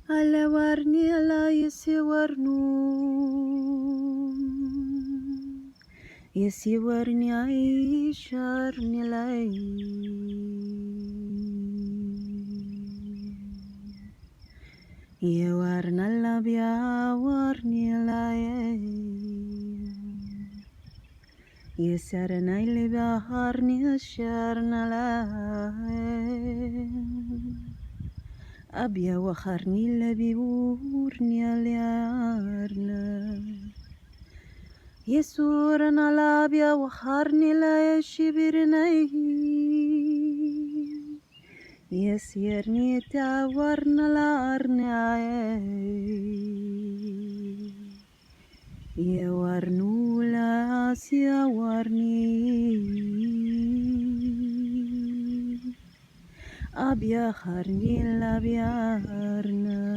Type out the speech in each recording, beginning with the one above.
Ala warni ala yesi warnu yesi warni ai sharni lai ye warna labia warni lai ye sarna ilba harni sharna lai أبيا وخرني اللي بيورني اليارنا يسورنا الأبيا وخرني لا يشبرني يسيرني تعورنا الأرنا يورنو لا سيورني أبيا خرني لبيارنا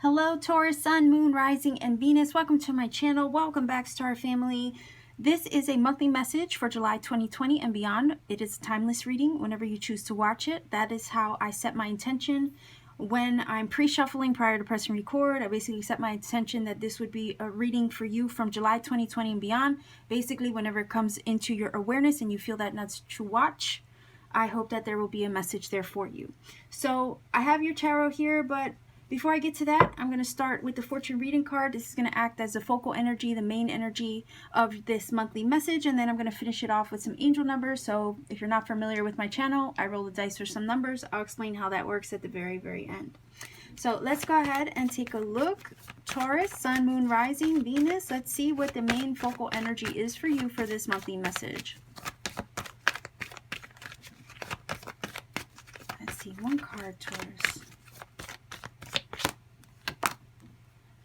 Hello Taurus, Sun, Moon, Rising, and Venus. Welcome to my channel. Welcome back, Star Family. This is a monthly message for July 2020 and beyond. It is a timeless reading whenever you choose to watch it. That is how I set my intention. When I'm pre-shuffling prior to pressing record, I basically set my intention that this would be a reading for you from July 2020 and beyond. Basically, whenever it comes into your awareness and you feel that nudge to watch, I hope that there will be a message there for you. So I have your tarot here, but before I get to that, I'm going to start with the fortune reading card. This is going to act as the focal energy, the main energy of this monthly message, and then I'm going to finish it off with some angel numbers. So if you're not familiar with my channel, I roll the dice for some numbers. I'll explain how that works at the very, very end. So let's go ahead and take a look. Taurus, Sun, Moon, Rising, Venus. Let's see what the main focal energy is for you for this monthly message. Let's see, one card, Taurus.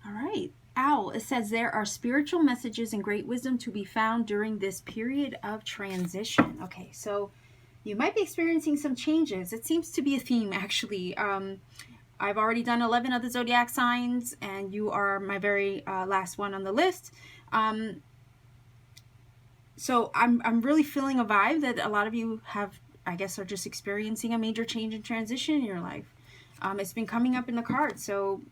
All right, Owl, it says there are spiritual messages and great wisdom to be found during this period of transition. Okay, so you might be experiencing some changes. It seems to be a theme, actually. I've already done 11 of the zodiac signs, and you are my very last one on the list. So I'm really feeling a vibe that a lot of you have, I guess, are just experiencing a major change and transition in your life. It's been coming up in the cards, so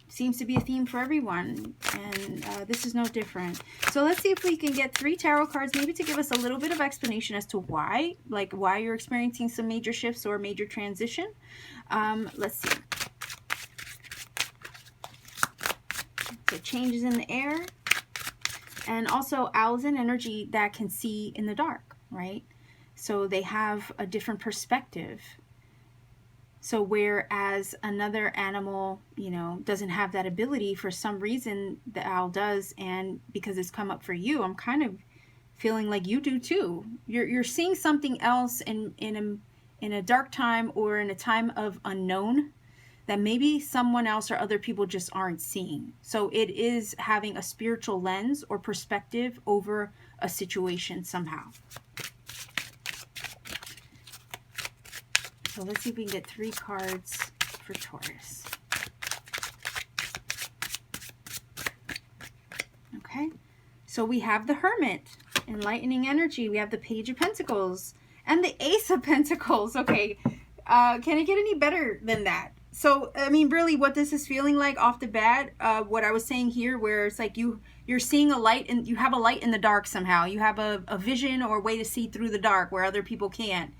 seems to be a theme for everyone, and this is no different. So let's see if we can get 3 tarot cards, maybe to give us a little bit of explanation as to why, like why you're experiencing some major shifts or major transition. Let's see. So changes in the air, and also owls and energy that can see in the dark, right? So they have a different perspective. So whereas another animal, you know, doesn't have that ability, for some reason the owl does, and because it's come up for you, I'm kind of feeling like you do too. You're seeing something else in a dark time or in a time of unknown that maybe someone else or other people just aren't seeing. So it is having a spiritual lens or perspective over a situation somehow. So let's see if we can get 3 cards for Taurus. Okay, so we have the Hermit, enlightening energy. We have the Page of Pentacles and the Ace of Pentacles. Okay, can it get any better than that? So, I mean, really what this is feeling like off the bat, what I was saying here, where it's like you're seeing a light, and you have a light in the dark somehow. You have a vision or a way to see through the dark where other people can't.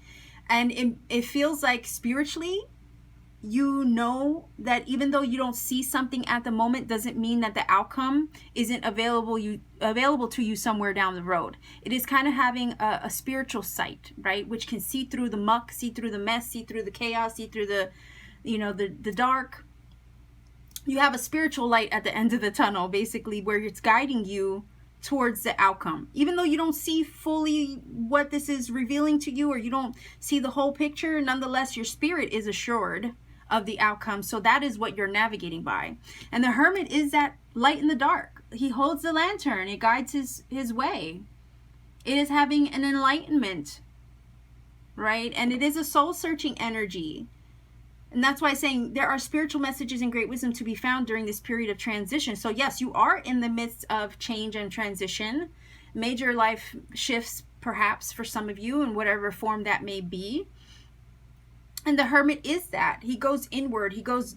And it feels like spiritually, you know that even though you don't see something at the moment, doesn't mean that the outcome isn't available to you somewhere down the road. It is kind of having a spiritual sight, right? Which can see through the muck, see through the mess, see through the chaos, see through the, you know, the dark. You have a spiritual light at the end of the tunnel, basically, where it's guiding you towards the outcome. Even though you don't see fully what this is revealing to you, or you don't see the whole picture, nonetheless, your spirit is assured of the outcome. So that is what you're navigating by. And the Hermit is that light in the dark. He holds the lantern. It guides his way. It is having an enlightenment, right? And it is a soul-searching energy. And that's why I'm saying there are spiritual messages and great wisdom to be found during this period of transition. So yes, you are in the midst of change and transition, major life shifts perhaps for some of you in whatever form that may be. And the Hermit is that. He goes inward. He goes,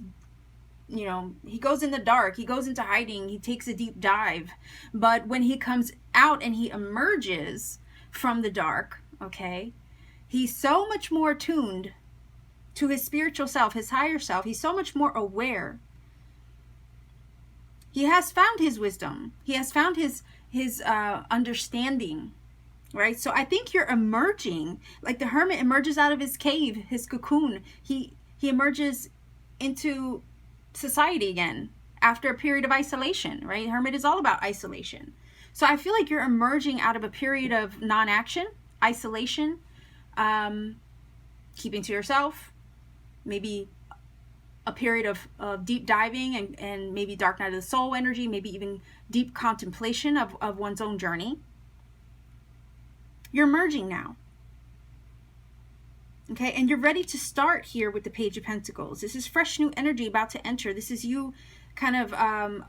you know, he goes in the dark. He goes into hiding. He takes a deep dive. But when he comes out and he emerges from the dark, okay, he's so much more attuned to his spiritual self, his higher self. He's so much more aware. He has found his wisdom. He has found his understanding, right? So I think you're emerging, like the Hermit emerges out of his cave, his cocoon. He emerges into society again after a period of isolation, right? Hermit is all about isolation. So I feel like you're emerging out of a period of non-action, isolation, keeping to yourself, maybe a period of deep diving and maybe dark night of the soul energy, maybe even deep contemplation of one's own journey. You're emerging now. Okay, and you're ready to start here with the Page of Pentacles. This is fresh new energy about to enter. This is you kind of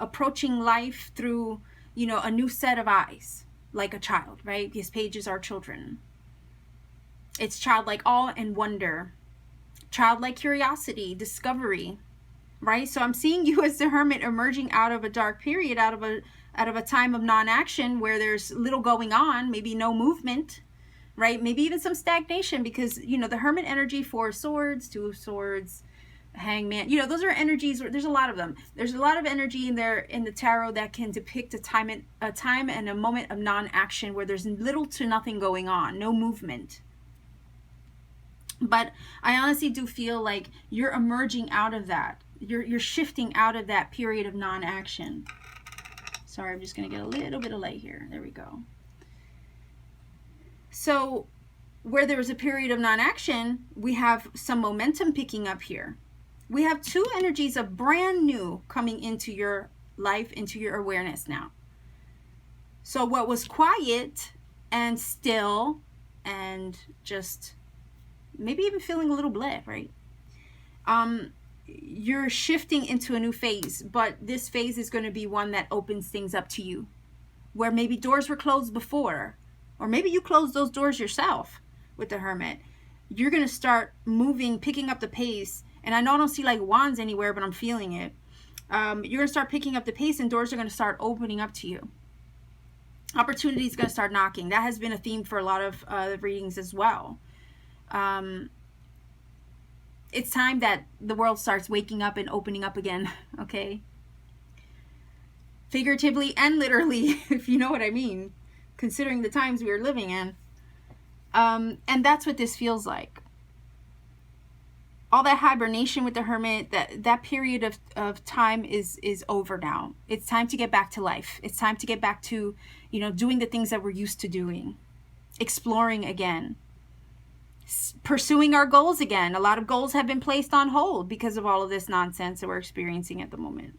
approaching life through, you know, a new set of eyes, like a child, right? These pages are children. It's childlike awe and wonder, childlike curiosity, discovery, right? So I'm seeing you as the Hermit emerging out of a dark period, out of a time of non-action where there's little going on, maybe no movement, right? Maybe even some stagnation, because, you know, the Hermit energy, 4 of Swords, 2 of Swords, Hangman, you know, those are energies. There's a lot of them. There's a lot of energy in there in the tarot that can depict a time and a moment of non-action where there's little to nothing going on, no movement. But I honestly do feel like you're emerging out of that. You're shifting out of that period of non-action. Sorry, I'm just going to get a little bit of light here. There we go. So where there was a period of non-action, we have some momentum picking up here. We have 2 energies of brand new coming into your life, into your awareness now. So what was quiet and still and just maybe even feeling a little bleh, right? You're shifting into a new phase, but this phase is going to be one that opens things up to you, where maybe doors were closed before, or maybe you closed those doors yourself with the Hermit. You're going to start moving, picking up the pace. And I know I don't see like wands anywhere, but I'm feeling it. You're going to start picking up the pace and doors are going to start opening up to you. Opportunity is going to start knocking. That has been a theme for a lot of readings as well. It's time that the world starts waking up and opening up again, okay? Figuratively and literally, if you know what I mean, considering the times we are living in. And that's what this feels like. All that hibernation with the Hermit, that period of time is over now. It's time to get back to life. It's time to get back to, you know, doing the things that we're used to doing. Exploring again. Pursuing our goals again. A lot of goals have been placed on hold because of all of this nonsense that we're experiencing at the moment.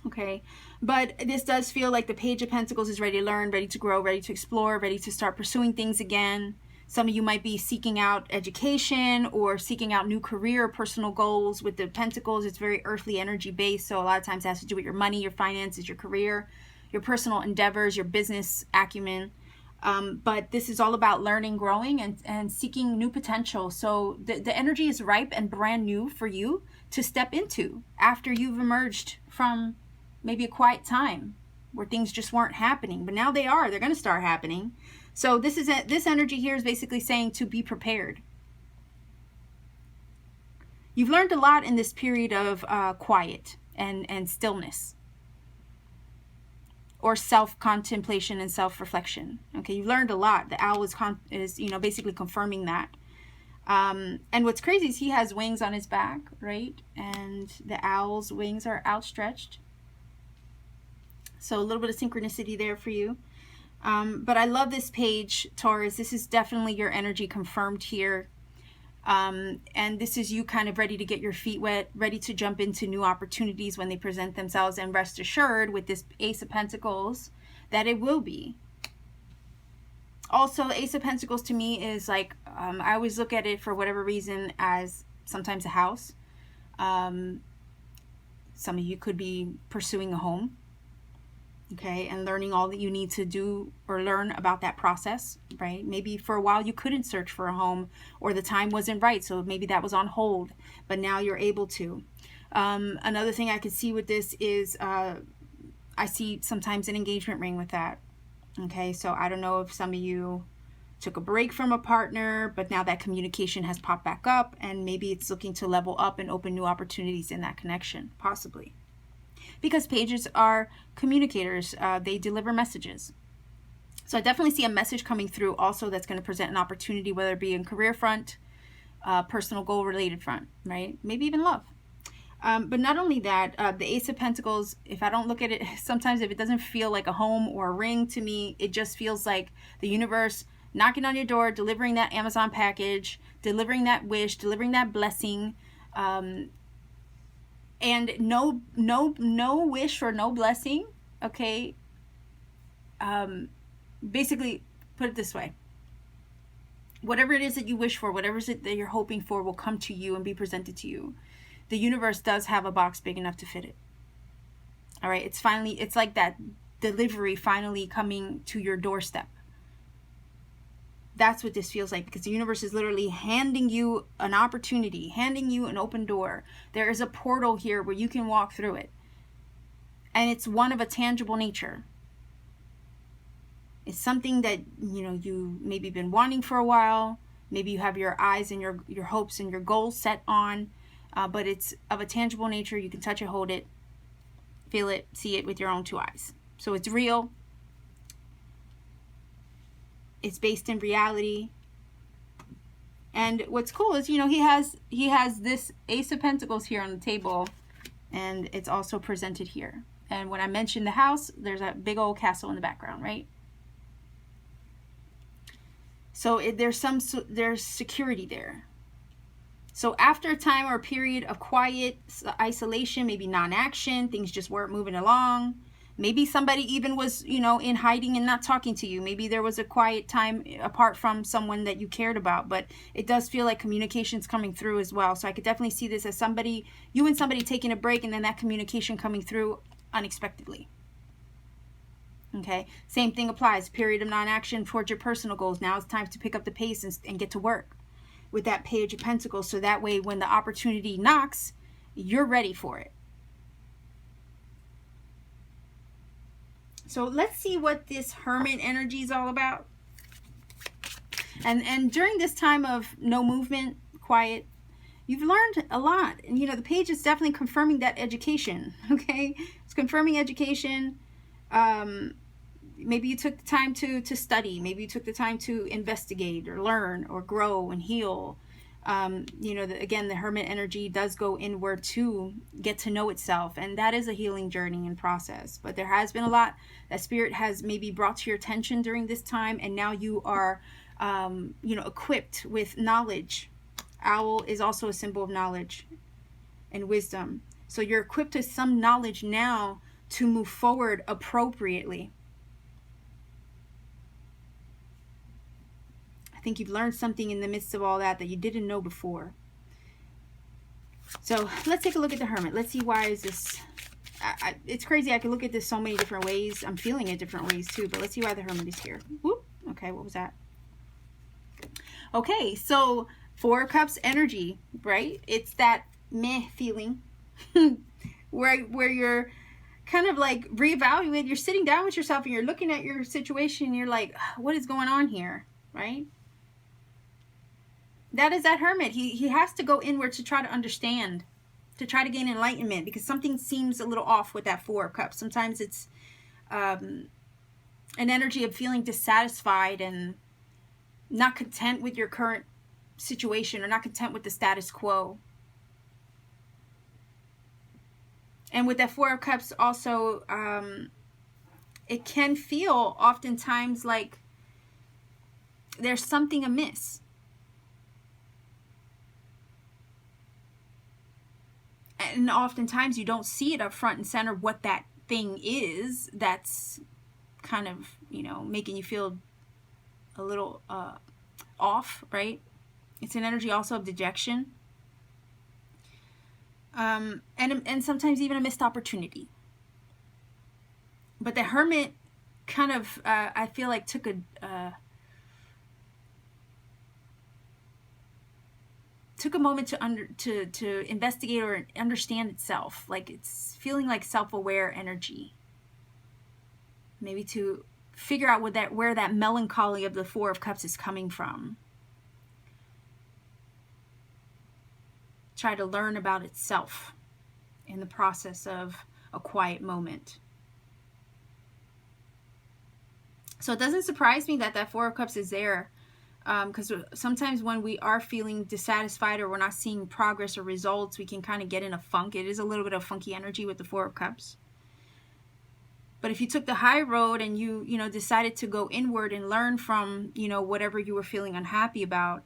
Okay, but this does feel like the Page of Pentacles is ready to learn, ready to grow, ready to explore, ready to start pursuing things again. Some of you might be seeking out education or seeking out new career or personal goals. With the Pentacles, it's very earthly energy based, so a lot of times it has to do with your money, your finances, your career, your personal endeavors, your business acumen. But this is all about learning, growing, and seeking new potential. So the energy is ripe and brand new for you to step into after you've emerged from maybe a quiet time where things just weren't happening. But now they are. They're going to start happening. So this energy here is basically saying to be prepared. You've learned a lot in this period of quiet and stillness, or self-contemplation and self-reflection. Okay, you've learned a lot. The owl is you know, basically confirming that. And what's crazy is he has wings on his back, right? And the owl's wings are outstretched. So a little bit of synchronicity there for you. But I love this page, Taurus. This is definitely your energy confirmed here. And this is you kind of ready to get your feet wet, ready to jump into new opportunities when they present themselves. And rest assured with this Ace of Pentacles that it will be. Also, Ace of Pentacles to me is like, I always look at it for whatever reason as sometimes a house. Some of you could be pursuing a home, okay, and learning all that you need to do or learn about that process, right? Maybe for a while you couldn't search for a home, or the time wasn't right, so maybe that was on hold, but now you're able to. Another thing I could see with this is I see sometimes an engagement ring with that. Okay, so I don't know if some of you took a break from a partner, but now that communication has popped back up, and maybe it's looking to level up and open new opportunities in that connection, possibly. Because pages are communicators, they deliver messages. So I definitely see a message coming through also that's going to present an opportunity, whether it be in career front, personal goal related front, right? Maybe even love. But not only that, the Ace of Pentacles, if I don't look at it, sometimes if it doesn't feel like a home or a ring to me, it just feels like the universe knocking on your door, delivering that Amazon package, delivering that wish, delivering that blessing, and no wish or no blessing, okay? Basically, put it this way. Whatever it is that you wish for, whatever it is that you're hoping for will come to you and be presented to you. The universe does have a box big enough to fit it. All right, it's like that delivery finally coming to your doorstep. That's what this feels like, because the universe is literally handing you an opportunity, handing you an open door. There is a portal here where you can walk through it. And it's one of a tangible nature. It's something that, you know, you maybe been wanting for a while. Maybe you have your eyes and your hopes and your goals set on. But it's of a tangible nature. You can touch it, hold it, feel it, see it with your own two eyes. So it's real. It's based in reality. And what's cool is, you know, he has this Ace of Pentacles here on the table, and it's also presented here. And when I mentioned the house, there's a big old castle in the background, right? So there's security there. So after a time or a period of quiet isolation, maybe non-action, things just weren't moving along. Maybe somebody even was, you know, in hiding and not talking to you. Maybe there was a quiet time apart from someone that you cared about. But it does feel like communication's coming through as well. So I could definitely see this as somebody, you and somebody taking a break, and then that communication coming through unexpectedly. Okay, same thing applies. Period of non-action towards your personal goals. Now it's time to pick up the pace and get to work with that Page of Pentacles, so that way when the opportunity knocks, you're ready for it. So let's see what this Hermit energy is all about. And during this time of no movement, quiet, you've learned a lot. And you know, the page is definitely confirming that education, okay? It's confirming education. Maybe you took the time to study. Maybe you took the time to investigate or learn or grow and heal. You know, again, the Hermit energy does go inward to get to know itself. And that is a healing journey and process. But there has been a lot that Spirit has maybe brought to your attention during this time. And now you are, you know, equipped with knowledge. Owl is also a symbol of knowledge and wisdom. So you're equipped with some knowledge now to move forward appropriately. I think you've learned something in the midst of all that you didn't know before. So let's take a look at the Hermit. Let's see, why is this... it's crazy. I can look at this so many different ways. I'm feeling it different ways too. But let's see why the Hermit is here. Whoop. Okay, what was that? Okay, so Four of Cups energy, right? It's that meh feeling where you're kind of like reevaluate. You're sitting down with yourself and you're looking at your situation and you're like, what is going on here, right? That is that Hermit. He has to go inward to try to understand, to try to gain enlightenment, because something seems a little off with that Four of Cups. Sometimes it's an energy of feeling dissatisfied and not content with your current situation, or not content with the status quo. And with that Four of Cups also, it can feel oftentimes like there's something amiss. And oftentimes you don't see it up front and center what that thing is that's kind of, you know, making you feel a little off, right? It's an energy also of dejection. and sometimes even a missed opportunity. But the Hermit kind of, I feel like took a moment to investigate or understand itself. Like it's feeling like self-aware energy. Maybe to figure out where that melancholy of the Four of Cups is coming from. Try to learn about itself in the process of a quiet moment. So it doesn't surprise me that Four of Cups is there, because sometimes when we are feeling dissatisfied or we're not seeing progress or results, we can kind of get in a funk. It is a little bit of funky energy with the Four of Cups. But if you took the high road and you decided to go inward and learn from, whatever you were feeling unhappy about,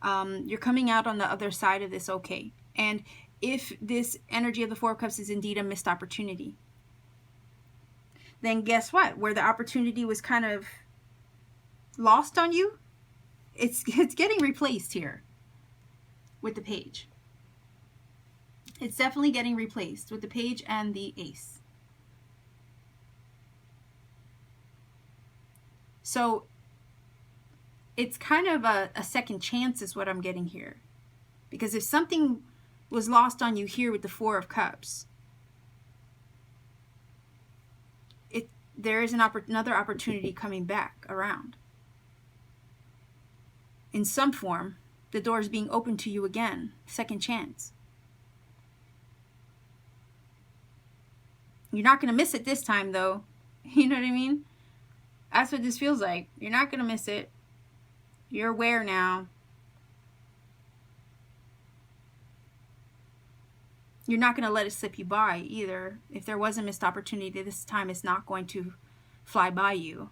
you're coming out on the other side of this okay. And if this energy of the Four of Cups is indeed a missed opportunity, then guess what? Where the opportunity was kind of lost on you, it's getting replaced here with the Page. It's definitely getting replaced with the Page and the Ace. So it's kind of a second chance is what I'm getting here. Because if something was lost on you here with the Four of Cups, there is another opportunity coming back around. In some form, the door is being opened to you again. Second chance. You're not going to miss it this time, though. You know what I mean? That's what this feels like. You're not going to miss it. You're aware now. You're not going to let it slip you by either. If there was a missed opportunity, this time it's not going to fly by you.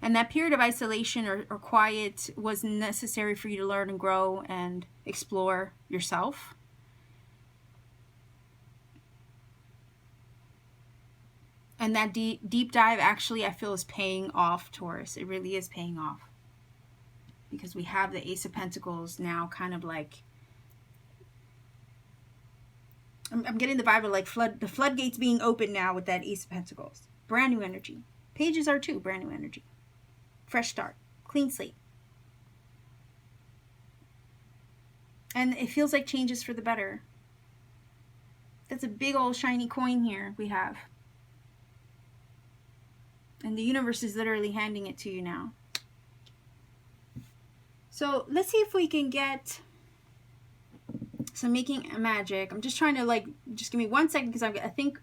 And that period of isolation or quiet was necessary for you to learn and grow and explore yourself. And that deep dive actually, I feel, is paying off, Taurus. It really is paying off. Because we have the Ace of Pentacles now kind of like, I'm getting the vibe of like the floodgates being open now with that Ace of Pentacles. Brand new energy. Pages are too, brand new energy. Fresh start. Clean slate. And it feels like changes for the better. That's a big old shiny coin here we have. And the universe is literally handing it to you now. So let's see if we can get some making magic. I'm just trying to just give me 1 second because I think,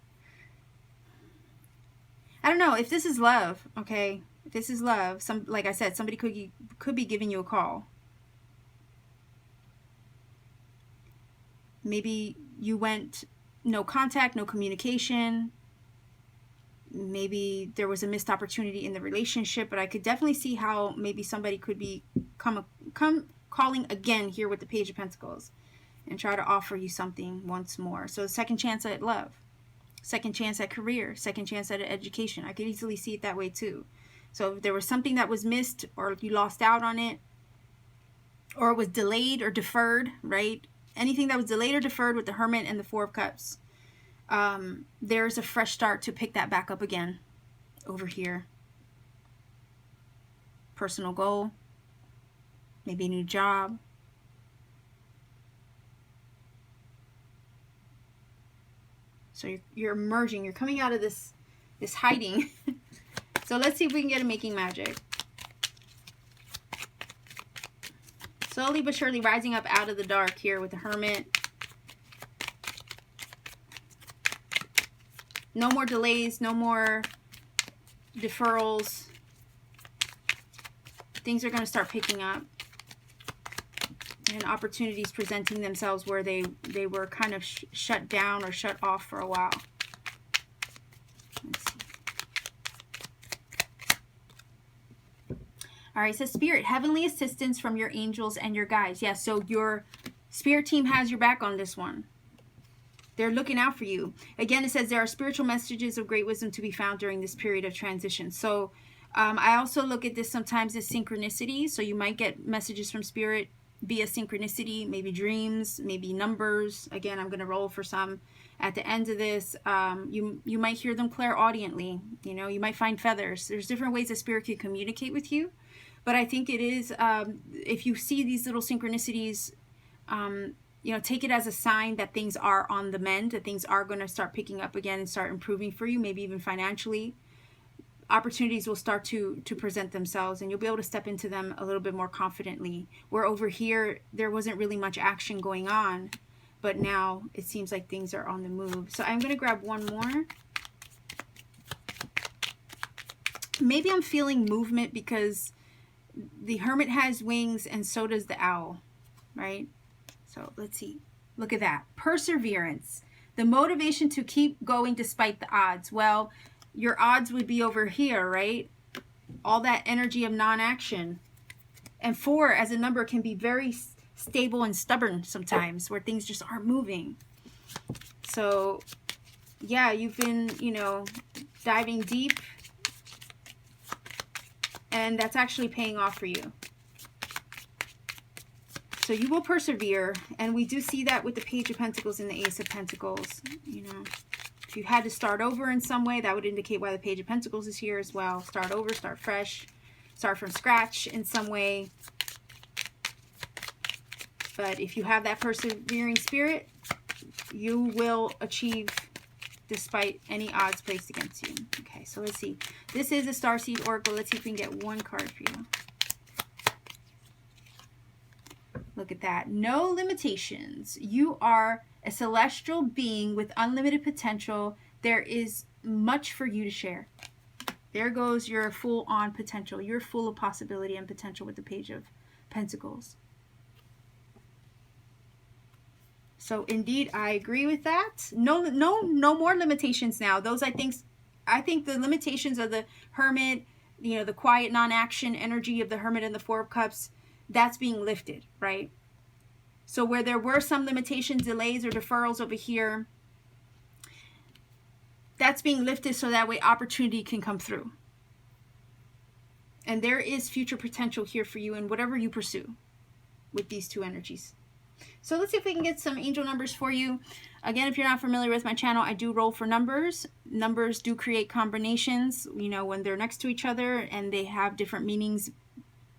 I don't know if this is love, okay? If this is love, like I said, somebody could be giving you a call. Maybe you went no contact, no communication. Maybe there was a missed opportunity in the relationship, but I could definitely see how maybe somebody could be come calling again here with the Page of Pentacles and try to offer you something once more. So second chance at love, second chance at career, second chance at education. I could easily see it that way too. So if there was something that was missed or if you lost out on it or it was delayed or deferred, right? Anything that was delayed or deferred with the Hermit and the Four of Cups, there's a fresh start to pick that back up again over here. Personal goal, maybe a new job. So you're emerging, you're coming out of this hiding. So let's see if we can get a making magic. Slowly but surely rising up out of the dark here with the Hermit. No more delays, no more deferrals. Things are going to start picking up. And opportunities presenting themselves where they were kind of shut down or shut off for a while. Let's see. All right, it says Spirit, heavenly assistance from your angels and your guides. Yeah, so your Spirit team has your back on this one. They're looking out for you. Again, it says there are spiritual messages of great wisdom to be found during this period of transition. So I also look at this sometimes as synchronicity. So you might get messages from Spirit be a synchronicity, maybe dreams, maybe numbers. Again, I'm going to roll for some at the end of this. You might hear them clairaudiently. You know, you might find feathers. There's different ways that spirit can communicate with you. But I think it is, if you see these little synchronicities, you know, take it as a sign that things are on the mend, that things are going to start picking up again and start improving for you, maybe even financially. Opportunities will start to present themselves, and you'll be able to step into them a little bit more confidently. Where over here, there wasn't really much action going on, but now it seems like things are on the move. So I'm going to grab one more. Maybe I'm feeling movement because the Hermit has wings and so does the owl, right? So let's see. Look at that. Perseverance. The motivation to keep going despite the odds. Well, your odds would be over here, right? All that energy of non-action. And 4 as a number can be very stable and stubborn sometimes, where things just aren't moving. So yeah, you've been, you know, diving deep, and that's actually paying off for you. So you will persevere, and we do see that with the Page of Pentacles and the Ace of Pentacles. You know, if you had to start over in some way, that would indicate why the Page of Pentacles is here as well. Start over, start fresh, start from scratch in some way. But if you have that persevering spirit, you will achieve despite any odds placed against you. Okay, so let's see. This is a Starseed Oracle. Let's see if we can get one card for you. Look at that. No limitations. You are a celestial being with unlimited potential. There is much for you to share. There goes your full-on potential. You're full of possibility and potential with the Page of Pentacles. So indeed, I agree with that. No more limitations now. Those I think the limitations of the Hermit, you know, the quiet non-action energy of the Hermit and the Four of Cups, that's being lifted, right? So where there were some limitations, delays, or deferrals over here, that's being lifted so that way opportunity can come through. And there is future potential here for you in whatever you pursue with these two energies. So let's see if we can get some angel numbers for you. Again, if you're not familiar with my channel, I do roll for numbers. Numbers do create combinations, you know, when they're next to each other, and they have different meanings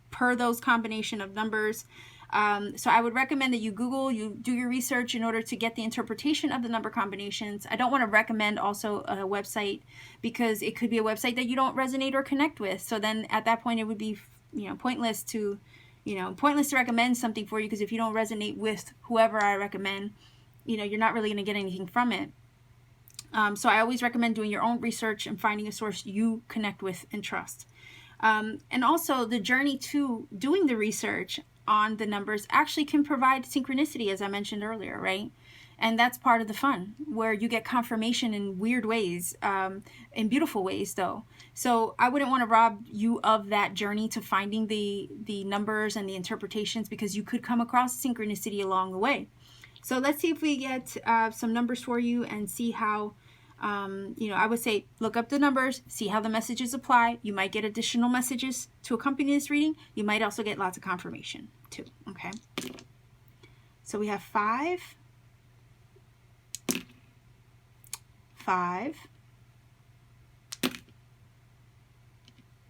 per those combination of numbers. So I would recommend that you Google, you do your research in order to get the interpretation of the number combinations. I don't want to recommend also a website, because it could be a website that you don't resonate or connect with. So then at that point, it would be, you know, pointless to recommend something for you, because if you don't resonate with whoever I recommend, you know, you're not really going to get anything from it. So I always recommend doing your own research and finding a source you connect with and trust. And also the journey to doing the research on the numbers actually can provide synchronicity, as I mentioned earlier, right? And that's part of the fun, where you get confirmation in weird ways, in beautiful ways though. So I wouldn't want to rob you of that journey to finding the numbers and the interpretations, because you could come across synchronicity along the way. So let's see if we get some numbers for you and see how, you know, I would say look up the numbers, see how the messages apply. You might get additional messages to accompany this reading. You might also get lots of confirmation too, okay? So we have 5, 5,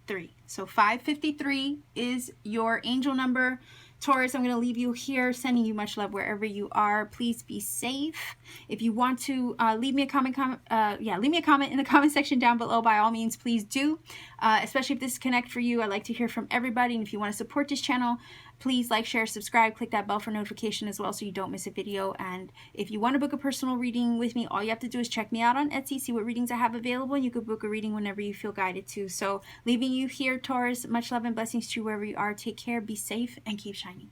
3. So 553 is your angel number. Taurus, I'm going to leave you here, sending you much love wherever you are. Please be safe. If you want to leave me a comment in the comment section down below, by all means, please do. Especially if this is Connect for you. I like to hear from everybody. And if you want to support this channel, please like, share, subscribe, click that bell for notification as well, so you don't miss a video. And if you want to book a personal reading with me, all you have to do is check me out on Etsy, see what readings I have available, and you could book a reading whenever you feel guided to. So leaving you here, Taurus, much love and blessings to you wherever you are. Take care, be safe, and keep shining.